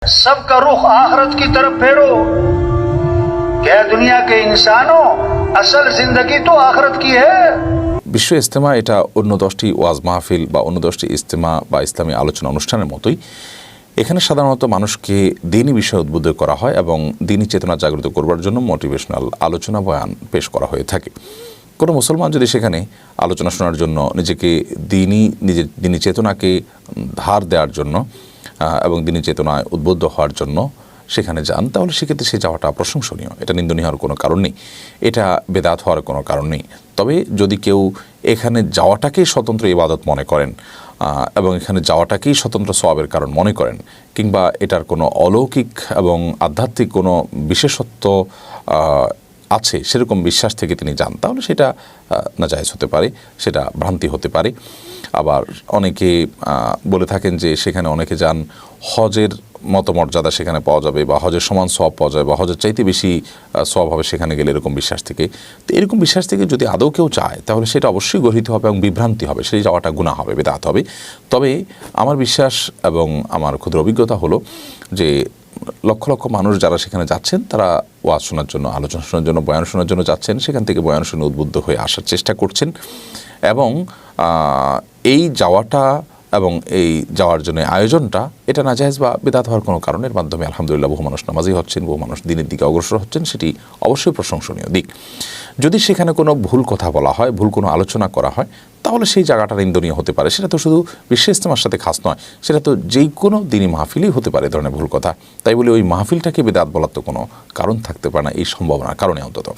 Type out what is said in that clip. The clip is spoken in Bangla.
सबका रुख आखिरत की तरफ फेरो। क्या दुनिया के इंसानों, असल जिंदगी तो आखिरत की है। বিশ্ব ইজতেমা এটা অন্য 10টি ওয়াজ মাহফিল বা অন্য 10টি ইজতেমা বা ইসলামী আলোচনা অনুষ্ঠানের মতোই। এখানে সাধারণত মানুষকে দ্বীনি বিষয়ে উদ্বুদ্ধ করা হয় এবং দ্বীনি চেতনা জাগ্রত করবার জন্য মোটিভেশনাল আলোচনা বয়ান পেশ করা হয়ে থাকে। কোনো মুসলমান যদি সেখানে আলোচনা শোনার জন্য নিজের দ্বীনি চেতনাকে ধার দেওয়ার জন্য এবং দ্বীনি চেতনায় উদ্বুদ্ধ হওয়ার জন্য সেখানে যান, তাহলে সেক্ষেত্রে সে যাওয়াটা প্রশংসনীয়। এটা নিন্দনীয় হওয়ার কোনো কারণ নেই, এটা বেদাত হওয়ার কোনো কারণ নেই। তবে যদি কেউ এখানে যাওয়াটাকেই স্বতন্ত্র ইবাদত মনে করেন এবং এখানে যাওয়াটাকেই স্বতন্ত্র সওয়াবের কারণ মনে করেন, কিংবা এটার কোনো অলৌকিক এবং আধ্যাত্মিক কোনো বিশেষত্ব আছে সেরকম বিশ্বাস থেকে তিনি যান, তাহলে সেটা নাজায়েজ হতে পারে, সেটা ভ্রান্তি হতে পারে। আবার অনেকে বলে থাকেন যে সেখানে অনেকে যান হজের মতো মর্যাদা সেখানে পাওয়া যাবে বা হজের সমান সওয়াব পাওয়া যাবে বা হজের চাইতে বেশি সওয়াব হবে সেখানে গেলে, এরকম বিশ্বাস থেকে। তো এরকম বিশ্বাস থেকে যদি আদৌ কেউ চায় তাহলে সেটা অবশ্যই গর্হিত হবে এবং বিভ্রান্তি হবে, সেই যাওয়াটা গুনাহ হবে, বেদাত হবে। তবে আমার বিশ্বাস এবং আমার ক্ষুদ্র অভিজ্ঞতা হলো যে লক্ষ লক্ষ মানুষ যারা সেখানে যাচ্ছেন তারা ওয়াজ শোনার জন্য, আলোচনা শোনার জন্য, বয়ান শোনার জন্য যাচ্ছেন, সেখান থেকে বয়ান শুনে উদ্বুদ্ধ হয়ে আসার চেষ্টা করছেন এবং এই যাওয়াটা এবং এই যাওয়ার জন্য আয়োজনটা এটা নাজায়েজ বা বিদআত হওয়ার কোনো কারণের মাধ্যমে আলহামদুলিল্লাহ বহু মানুষ নামাজি হচ্ছেন, বহু মানুষ দ্বীনের দিকে অগ্রসর হচ্ছেন, সেটি অবশ্যই প্রশংসনীয় দিক। যদি সেখানে কোনো ভুল কথা বলা হয়, ভুল কোনো আলোচনা করা হয়, তাহলে সেই জায়গাটা নিন্দনীয় হতে পারে। সেটা তো শুধু বিশ্ব ইজতেমার সাথে খাস নয়, সেটা তো যেই কোনো দ্বীনি মাহফিলই হতে পারে ধরনের ভুল কথা। তাই বলে ওই মাহফিলটাকে বিদআত বলার তো কোনো কারণ থাকতে পারে না, এই সম্ভাবনার কারণে অন্তত।